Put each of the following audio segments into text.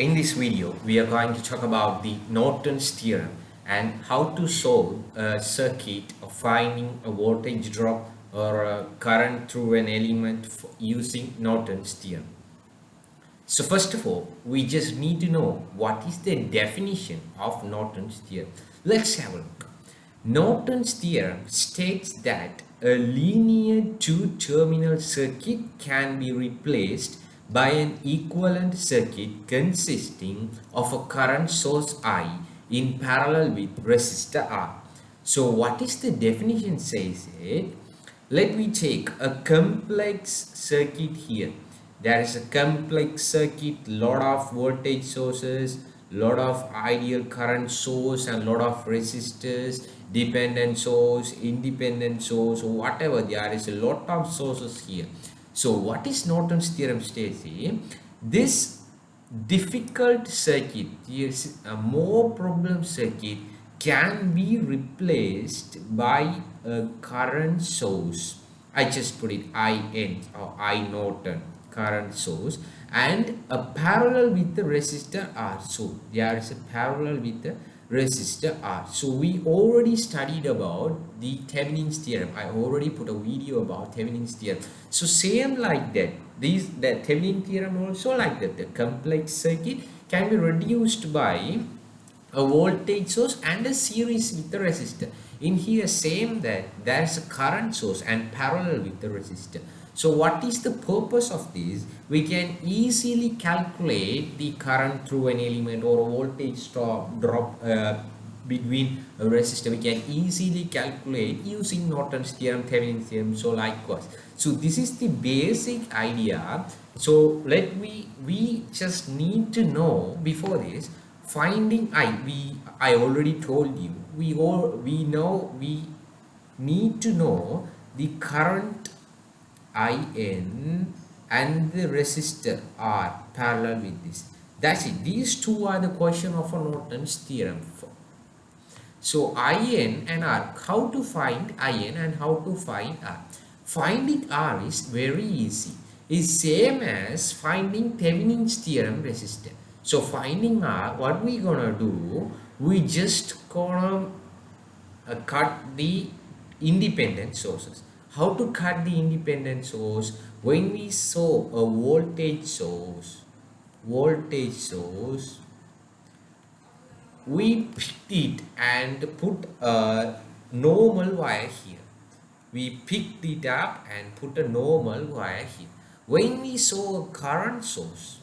In this video, we are going to talk about the Norton's theorem and how to solve a circuit of finding a voltage drop or a current through an element using Norton's theorem. So first of all, we just need to know what is the definition of Norton's theorem. Let's have a look. Norton's theorem states that a linear two-terminal circuit can be replaced by an equivalent circuit consisting of a current source I in parallel with resistor R. So what is the definition says it? Let me take a complex circuit here. There is a complex circuit, lot of voltage sources, lot of ideal current source and lot of resistors, dependent source, independent source, whatever. There is a lot of sources here. So what is Norton's theorem states here? This difficult circuit, yes, a more problem circuit can be replaced by a current source. I just put it IN or I Norton current source and a parallel with the resistor R. So there is a parallel with the resistor R. So we already studied about the Thevenin's theorem. I already put a video about Thevenin's theorem. So same like that. The Thevenin theorem also like that. The complex circuit can be reduced by a voltage source and a series with the resistor. In here same that there is a current source and parallel with the resistor. So what is the purpose of this? We can easily calculate the current through an element or a voltage drop between a resistor. We can easily calculate using Norton's theorem, Thevenin's theorem, so likewise. So this is the basic idea. So we just need to know before this finding I already told you we need to know the current IN and the resistor R parallel with this. That's it. These two are the question of a Norton's theorem. So IN and R, how to find IN and how to find R? Finding R is very easy. It's same as finding Thevenin's theorem resistor. So finding R, what we gonna do? We just gonna cut the independent sources. How to cut the independent source? When we saw a voltage source, we picked it and put a normal wire here. We picked it up and put a normal wire here. When we saw a current source,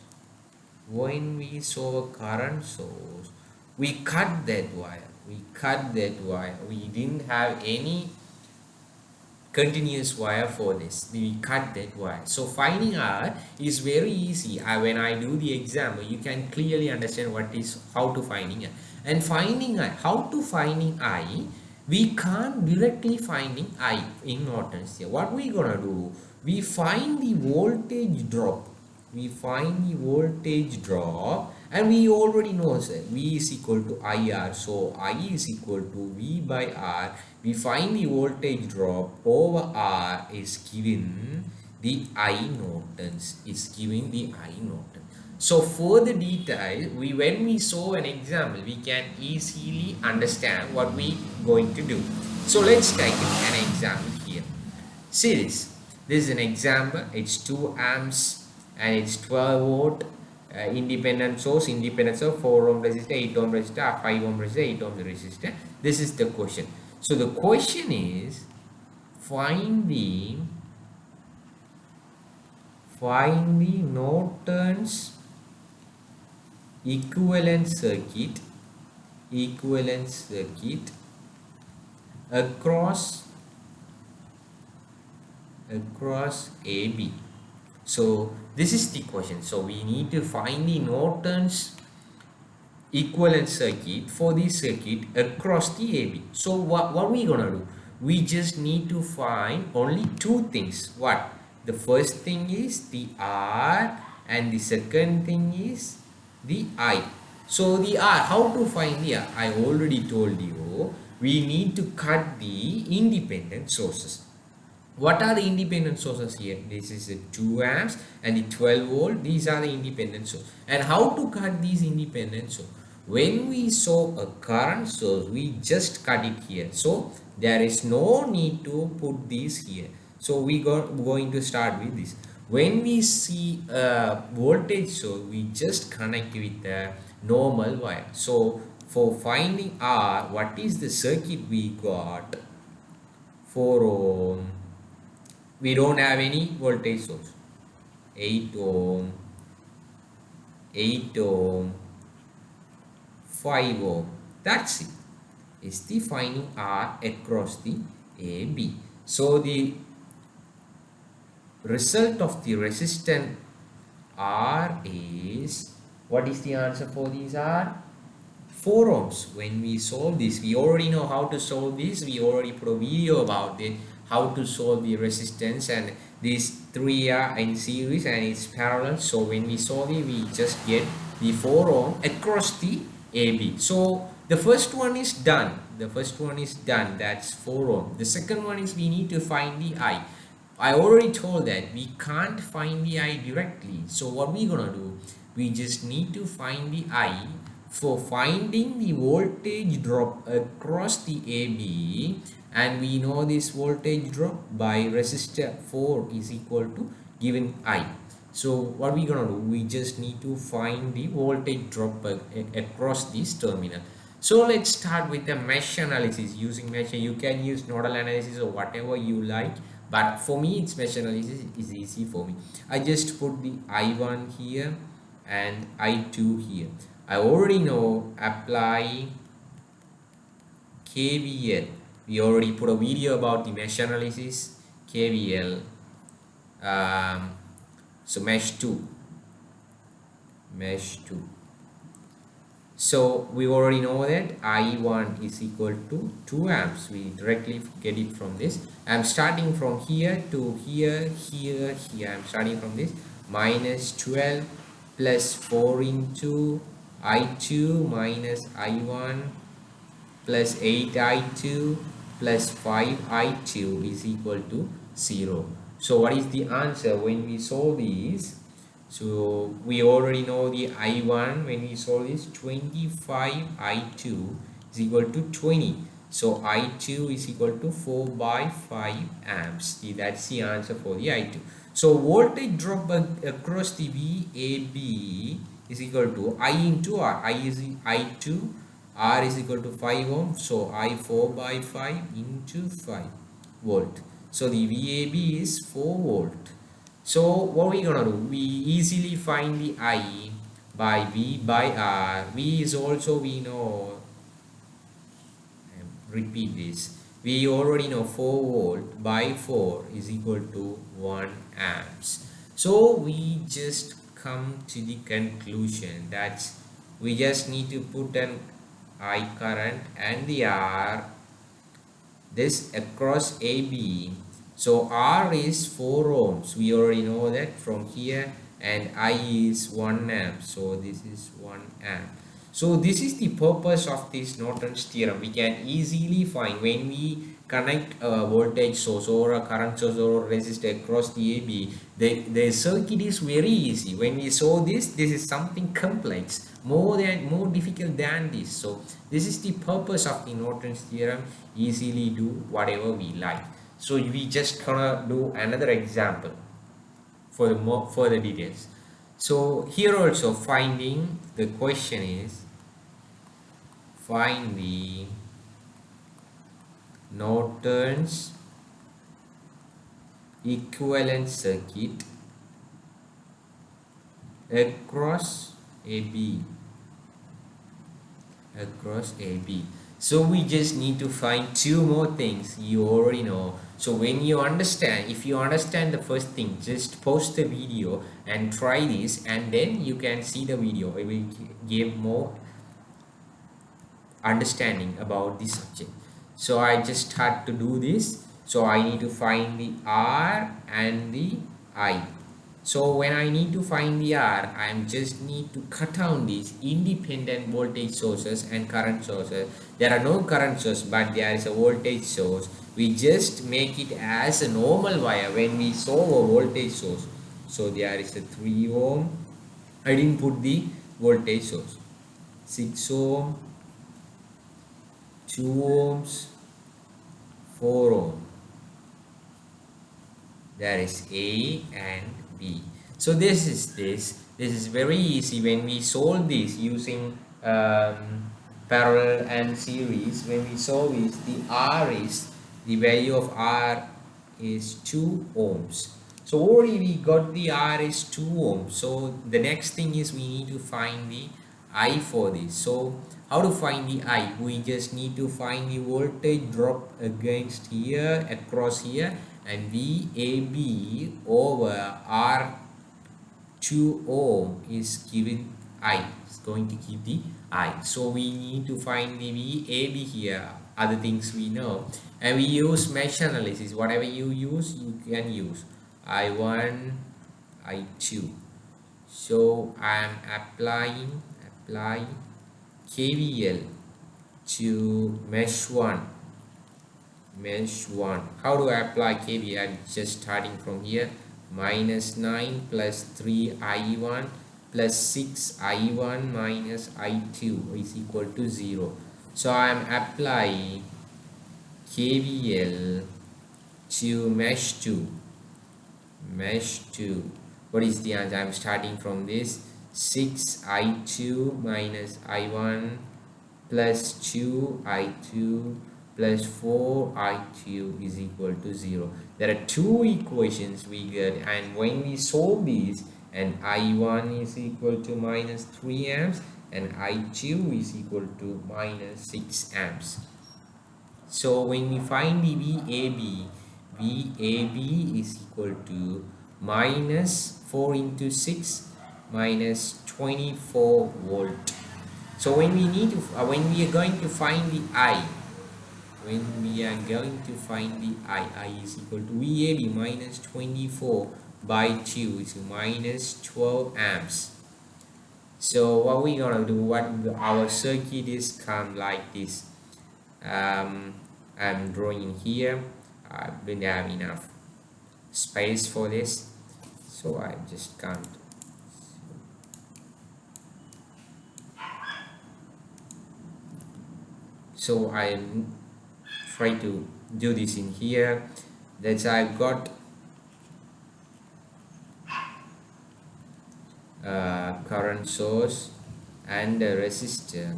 we cut that wire. We didn't have any continuous wire for this. We cut that wire. So finding R is very easy. When I do the example, you can clearly understand how to finding R. And finding I, how to finding I, we can't directly finding I in Norton's theorem. What we gonna do? We find the voltage drop. And we already know that V is equal to IR. So I is equal to V by R. We find the voltage drop over R is given the I Nortons. So for the detail, when we saw an example, we can easily understand what we going to do. So let's take an example here. See this. This is an example. It's 2 amps and it's 12 volt. Independent source, 4 ohm resistor, 8 ohm resistor, 5 ohm resistor, 8 ohm resistor. This is the question. So the question is find the Norton's equivalent circuit across AB. So this is the question. So we need to find the Norton's equivalent circuit for the circuit across the AB. So what we gonna do? We just need to find only two things. What? The first thing is the R and the second thing is the I. So the R, how to find the R? I already told you we need to cut the independent sources. What are the independent sources here? This is the 2 amps and the 12 volt. These are the independent sources. And how to cut these independent sources? When we saw a current source, we just cut it here. So there is no need to put this here. So we going to start with this. When we see a voltage source, we just connect with the normal wire. So for finding R, what is the circuit we got? 4 ohm. We don't have any voltage source. 8 ohm, 8 ohm, 5 ohm. That's it. It's the finding R across the AB. So the result of the resistance R is, what is the answer for these R? 4 ohms. When we solve this, we already know how to solve this. We already put a video about it, how to solve the resistance, and these three are in series and it's parallel. So when we solve it, we just get the 4 ohm across the AB. So the first one is done. The first one is done. That's 4 ohm. The second one is we need to find the I. I already told that we can't find the I directly. So what we gonna do? We just need to find the I. For finding the voltage drop across the AB, and we know this voltage drop by resistor 4 is equal to given I. So what we gonna do? We just need to find the voltage drop across this terminal. So let's start with the mesh analysis. Using mesh, you can use nodal analysis or whatever you like, but for me it's mesh analysis is easy for me. I just put the I1 here and I2 here. I already know apply KVL. We already put a video about the mesh analysis. KVL. So mesh 2. So we already know that I1 is equal to 2 amps. We directly get it from this. I'm starting from here to here. I'm starting from this minus 12 plus 4 into I2 minus I1 plus 8I2 plus 5I2 is equal to 0. So what is the answer when we solve this? So we already know the I1 when we solve this, 25I2 is equal to 20. So I2 is equal to 4 by 5 amps. That's the answer for the I2. So voltage drop across the VAB is equal to I into R. I is I2, R is equal to 5 ohm. So I 4 by 5 into 5 volt. So the VAB is 4 volt. So what we gonna do? We easily find the I by V by R. V is also, we know, repeat this. We already know 4 volt by 4 is equal to 1 amps. So we just come to the conclusion that we just need to put an I current and the R this across AB. So R is 4 ohms. We already know that from here, and I is 1 amp. So this is 1 amp. So this is the purpose of this Norton's theorem. We can easily find when we connect a voltage source or a current source or a resistor across the AB, the circuit is very easy. When we saw this is something complex, more difficult than this. So this is the purpose of the Norton's theorem. Easily do whatever we like. So we just gonna do another example for the more further details. So here also finding, the question is find the Norton's equivalent circuit across AB. So we just need to find two more things. You already know. So when you understand, if you understand the first thing, just post the video and try this, and then you can see the video. It will give more understanding about this subject. So I just had to do this. So I need to find the R and the I. So when I need to find the R, I just need to cut down these independent voltage sources and current sources. There are no current source, but there is a voltage source. We just make it as a normal wire when we saw a voltage source. So there is a 3 ohm. I didn't put the voltage source. 6 ohm, 2 ohms, 4 ohm. There is A and B. So this is very easy when we solve this using parallel and series. When we solve this, the value of R is 2 ohms. So already we got the R is 2 ohms. So the next thing is we need to find the I for this. So how to find the I? We just need to find the voltage drop against here, across here, and VAB over R2 ohm is given I. It's going to give the I. So we need to find the VAB here. Other things we know, and we use mesh analysis. Whatever you use, you can use I1, I2. So I am applying KVL to mesh 1. How do I apply KVL? I'm just starting from here. Minus 9 plus 3I1 plus 6I1 minus I2 is equal to 0. So I am applying KVL to mesh 2. What is the answer? I'm starting from this. 6I2 minus I1 plus 2I2 plus 4I2 is equal to 0. There are two equations we get, and when we solve these, and I1 is equal to minus 3 amps and I2 is equal to minus 6 amps. So when we find the VAB is equal to minus 4 into 6 minus 24 volt. So when we need to when we are going to find the I is equal to VAB minus 24 by 2 is minus 12 amps. So what we gonna do, what our circuit is come like this. I'm drawing here. I don't have enough space for this, so I just can't. So I try to do this in here. That's I've got current source and a resistor.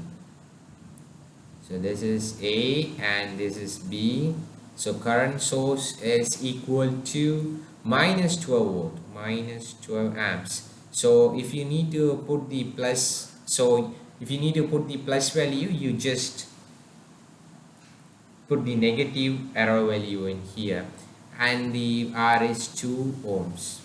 So this is A and this is B. So current source is equal to minus 12 volt, minus 12 amps. So if you need to put the plus, value, you just put the negative arrow value in here, and the R is 2 ohms.